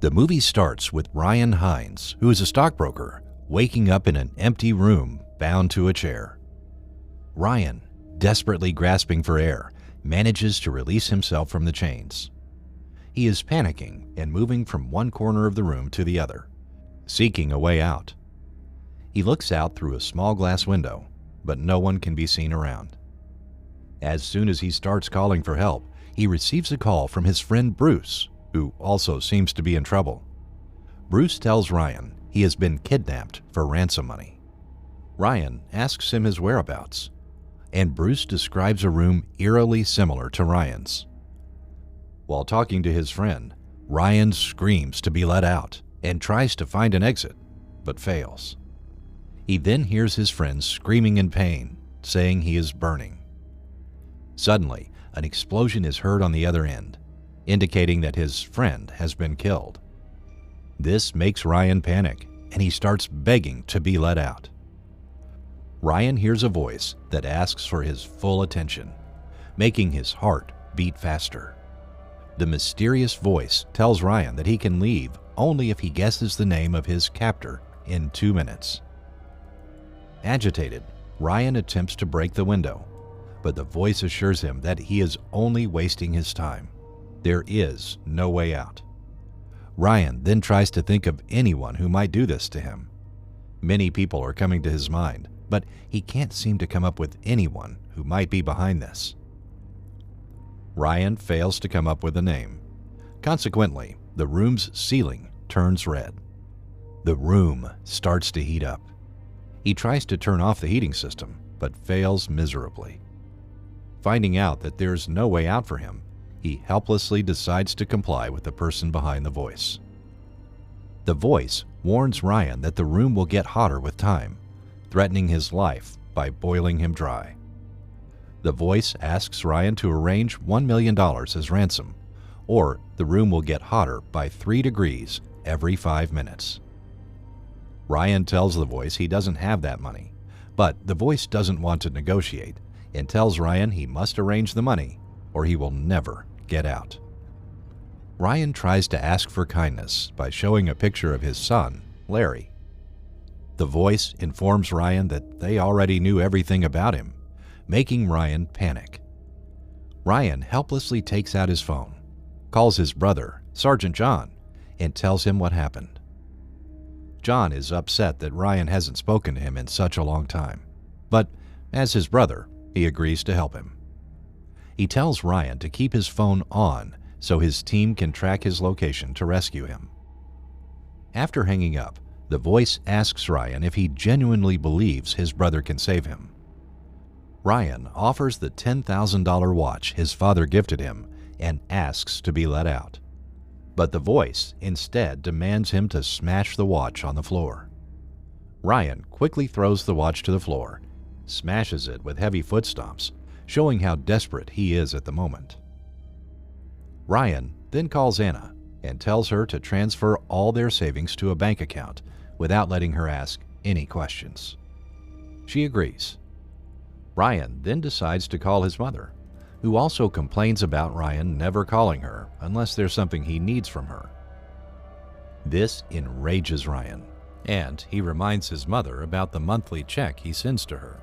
The movie starts with Ryan Hines, who is a stockbroker, waking up in an empty room bound to a chair. Ryan, desperately grasping for air, manages to release himself from the chains. He is panicking and moving from one corner of the room to the other, seeking a way out. He looks out through a small glass window, but no one can be seen around. As soon as he starts calling for help, he receives a call from his friend Bruce, who also seems to be in trouble. Bruce tells Ryan he has been kidnapped for ransom money. Ryan asks him his whereabouts, and Bruce describes a room eerily similar to Ryan's. While talking to his friend, Ryan screams to be let out and tries to find an exit, but fails. He then hears his friend screaming in pain, saying he is burning. Suddenly, an explosion is heard on the other end, indicating that his friend has been killed. This makes Ryan panic, and he starts begging to be let out. Ryan hears a voice that asks for his full attention, making his heart beat faster. The mysterious voice tells Ryan that he can leave only if he guesses the name of his captor in 2 minutes. Agitated, Ryan attempts to break the window, but the voice assures him that he is only wasting his time. There is no way out. Ryan then tries to think of anyone who might do this to him. Many people are coming to his mind, but he can't seem to come up with anyone who might be behind this. Ryan fails to come up with a name. Consequently, the room's ceiling turns red. The room starts to heat up. He tries to turn off the heating system, but fails miserably. Finding out that there's no way out for him, he helplessly decides to comply with the person behind the voice. The voice warns Ryan that the room will get hotter with time, threatening his life by boiling him dry. The voice asks Ryan to arrange $1 million as ransom, or the room will get hotter by 3 degrees every 5 minutes. Ryan tells the voice he doesn't have that money, but the voice doesn't want to negotiate and tells Ryan he must arrange the money or he will never get out. Ryan tries to ask for kindness by showing a picture of his son, Larry. The voice informs Ryan that they already knew everything about him, making Ryan panic. Ryan helplessly takes out his phone, calls his brother, Sergeant John, and tells him what happened. John is upset that Ryan hasn't spoken to him in such a long time, but as his brother, he agrees to help him. He tells Ryan to keep his phone on so his team can track his location to rescue him. After hanging up, the voice asks Ryan if he genuinely believes his brother can save him. Ryan offers the $10,000 watch his father gifted him and asks to be let out. But the voice instead demands him to smash the watch on the floor. Ryan quickly throws the watch to the floor, smashes it with heavy foot stomps, showing how desperate he is at the moment. Ryan then calls Anna and tells her to transfer all their savings to a bank account without letting her ask any questions. She agrees. Ryan then decides to call his mother, who also complains about Ryan never calling her unless there's something he needs from her. This enrages Ryan, and he reminds his mother about the monthly check he sends to her.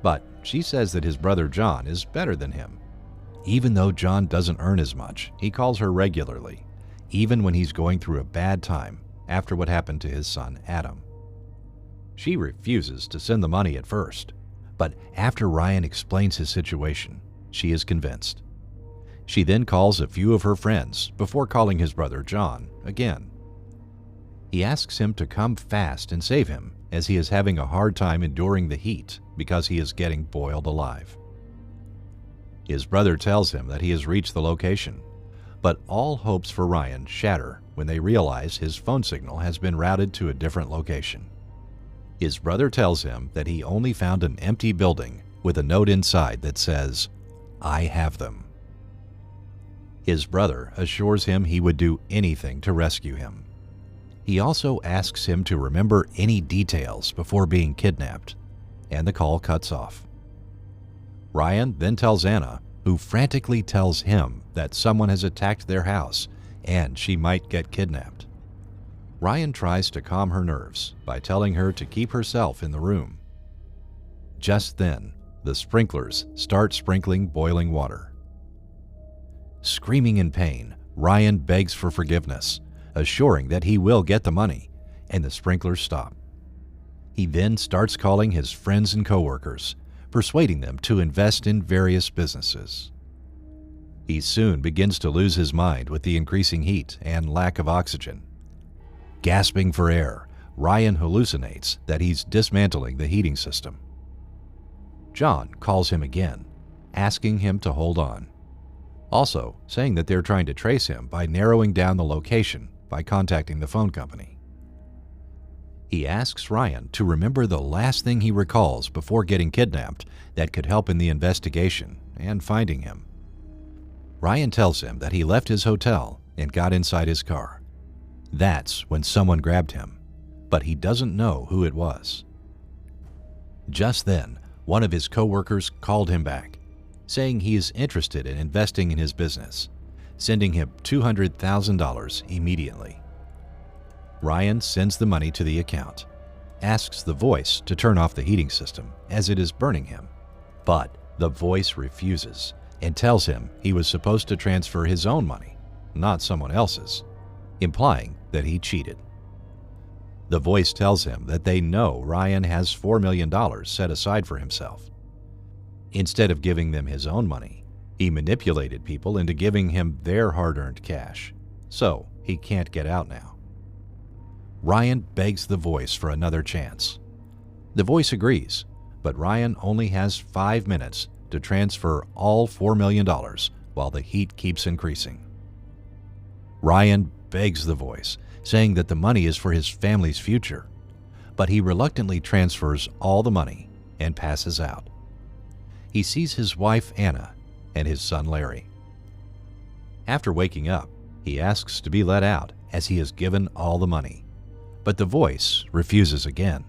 But she says that his brother John is better than him. Even though John doesn't earn as much, he calls her regularly, even when he's going through a bad time after what happened to his son Adam. She refuses to send the money at first, but after Ryan explains his situation, she is convinced. She then calls a few of her friends before calling his brother John again. He asks him to come fast and save him, as he is having a hard time enduring the heat because he is getting boiled alive. His brother tells him that he has reached the location, but all hopes for Ryan shatter when they realize his phone signal has been routed to a different location. His brother tells him that he only found an empty building with a note inside that says, "I have them." His brother assures him he would do anything to rescue him. He also asks him to remember any details before being kidnapped, and the call cuts off. Ryan then tells Anna, who frantically tells him that someone has attacked their house and she might get kidnapped. Ryan tries to calm her nerves by telling her to keep herself in the room. Just then, the sprinklers start sprinkling boiling water. Screaming in pain, Ryan begs for forgiveness, assuring that he will get the money, and the sprinklers stop. He then starts calling his friends and coworkers, persuading them to invest in various businesses. He soon begins to lose his mind with the increasing heat and lack of oxygen. Gasping for air, Ryan hallucinates that he's dismantling the heating system. John calls him again, asking him to hold on, also saying that they're trying to trace him by narrowing down the location by contacting the phone company. He asks Ryan to remember the last thing he recalls before getting kidnapped that could help in the investigation and finding him. Ryan tells him that he left his hotel and got inside his car. That's when someone grabbed him, but he doesn't know who it was. Just then, one of his coworkers called him back, saying he is interested in investing in his business, sending him $200,000 immediately. Ryan sends the money to the account, asks the voice to turn off the heating system as it is burning him, but the voice refuses and tells him he was supposed to transfer his own money, not someone else's, implying that he cheated. The voice tells him that they know Ryan has $4 million set aside for himself. Instead of giving them his own money, he manipulated people into giving him their hard-earned cash, so he can't get out now. Ryan begs the voice for another chance. The voice agrees, but Ryan only has 5 minutes to transfer all $4 million while the heat keeps increasing. Ryan begs the voice, saying that the money is for his family's future, but he reluctantly transfers all the money and passes out. He sees his wife Anna and his son Larry. After waking up, he asks to be let out as he has given all the money, but the voice refuses again,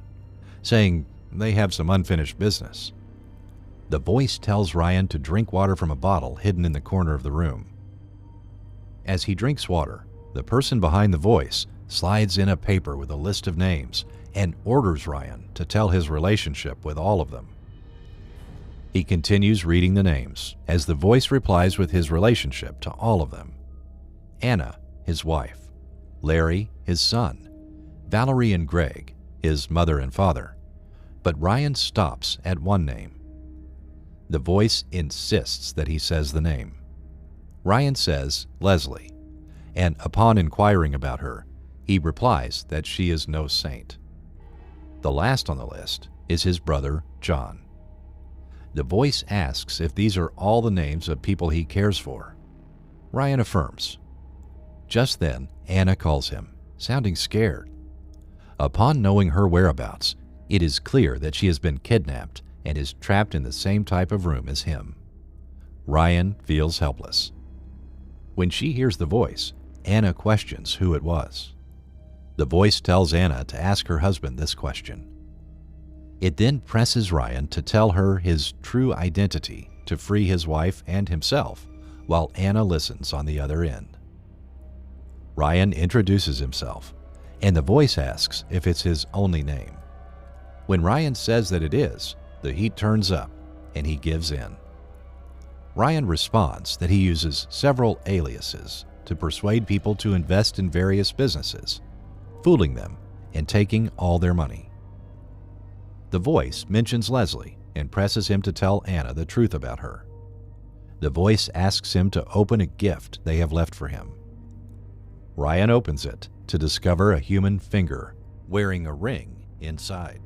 saying they have some unfinished business. The voice tells Ryan to drink water from a bottle hidden in the corner of the room. As he drinks water, the person behind the voice slides in a paper with a list of names and orders Ryan to tell his relationship with all of them. He continues reading the names as the voice replies with his relationship to all of them. Anna, his wife; Larry, his son; Valerie and Greg, his mother and father. But Ryan stops at one name. The voice insists that he says the name. Ryan says Leslie, and upon inquiring about her, he replies that she is no saint. The last on the list is his brother, John. The voice asks if these are all the names of people he cares for. Ryan affirms. Just then, Anna calls him, sounding scared. Upon knowing her whereabouts, it is clear that she has been kidnapped and is trapped in the same type of room as him. Ryan feels helpless. When she hears the voice, Anna questions who it was. The voice tells Anna to ask her husband this question. It then presses Ryan to tell her his true identity to free his wife and himself, while Anna listens on the other end. Ryan introduces himself, and the voice asks if it's his only name. When Ryan says that it is, the heat turns up, and he gives in. Ryan responds that he uses several aliases to persuade people to invest in various businesses, fooling them and taking all their money. The voice mentions Leslie and presses him to tell Anna the truth about her. The voice asks him to open a gift they have left for him. Ryan opens it to discover a human finger wearing a ring inside.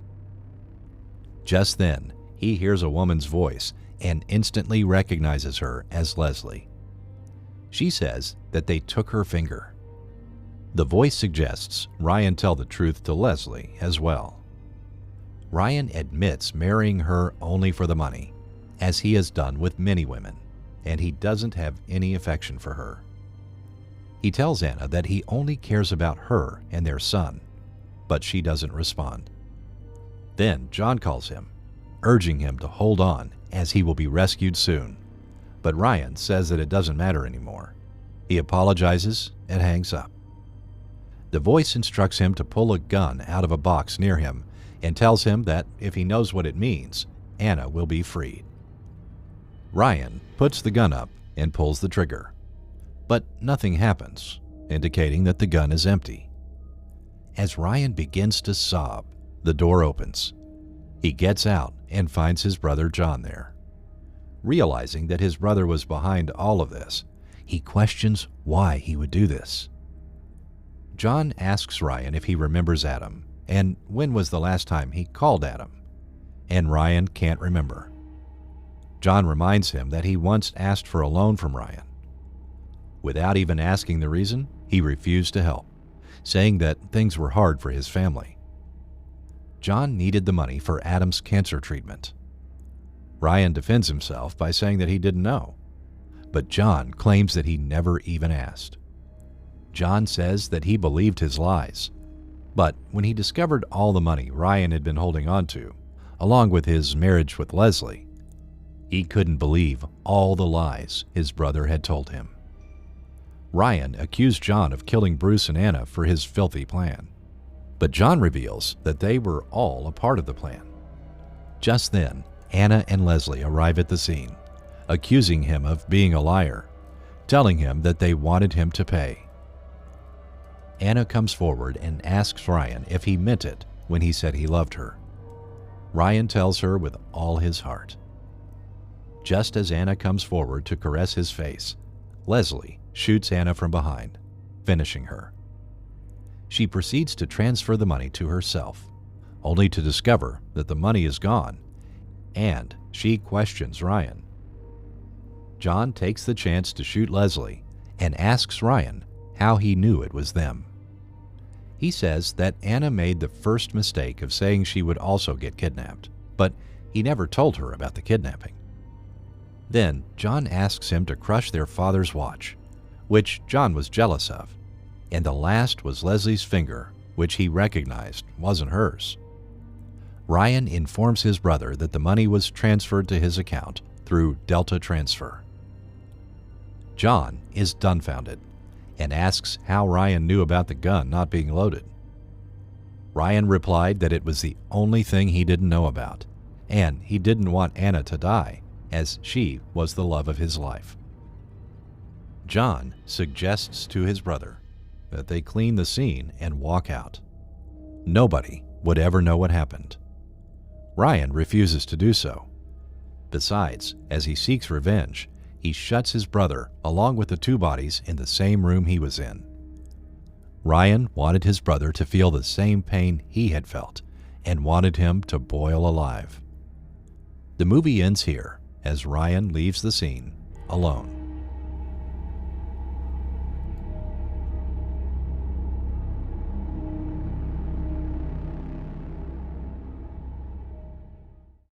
Just then, he hears a woman's voice and instantly recognizes her as Leslie. She says that they took her finger. The voice suggests Ryan tell the truth to Leslie as well. Ryan admits marrying her only for the money, as he has done with many women, and he doesn't have any affection for her. He tells Anna that he only cares about her and their son, but she doesn't respond. Then John calls him, urging him to hold on as he will be rescued soon, but Ryan says that it doesn't matter anymore. He apologizes and hangs up. The voice instructs him to pull a gun out of a box near him and tells him that if he knows what it means, Anna will be freed. Ryan puts the gun up and pulls the trigger, but nothing happens, indicating that the gun is empty. As Ryan begins to sob, the door opens. He gets out and finds his brother John there. Realizing that his brother was behind all of this, he questions why he would do this. John asks Ryan if he remembers Adam and when was the last time he called Adam, and Ryan can't remember. John reminds him that he once asked for a loan from Ryan. Without even asking the reason, he refused to help, saying that things were hard for his family. John needed the money for Adam's cancer treatment. Ryan defends himself by saying that he didn't know, but John claims that he never even asked. John says that he believed his lies, but when he discovered all the money Ryan had been holding on to, along with his marriage with Leslie, he couldn't believe all the lies his brother had told him. Ryan accused John of killing Bruce and Anna for his filthy plan, but John reveals that they were all a part of the plan. Just then, Anna and Leslie arrive at the scene, accusing him of being a liar, telling him that they wanted him to pay. Anna comes forward and asks Ryan if he meant it when he said he loved her. Ryan tells her with all his heart. Just as Anna comes forward to caress his face, Leslie shoots Anna from behind, finishing her. She proceeds to transfer the money to herself, only to discover that the money is gone, and she questions Ryan. John takes the chance to shoot Leslie and asks Ryan how he knew it was them. He says that Anna made the first mistake of saying she would also get kidnapped, but he never told her about the kidnapping. Then John asks him to crush their father's watch, which John was jealous of, and the last was Leslie's finger, which he recognized wasn't hers. Ryan informs his brother that the money was transferred to his account through Delta Transfer. John is dumbfounded and asks how Ryan knew about the gun not being loaded. Ryan replied that it was the only thing he didn't know about, and he didn't want Anna to die, as she was the love of his life. John suggests to his brother that they clean the scene and walk out. Nobody would ever know what happened. Ryan refuses to do so. Besides, as he seeks revenge, he shuts his brother along with the two bodies in the same room he was in. Ryan wanted his brother to feel the same pain he had felt and wanted him to boil alive. The movie ends here as Ryan leaves the scene alone.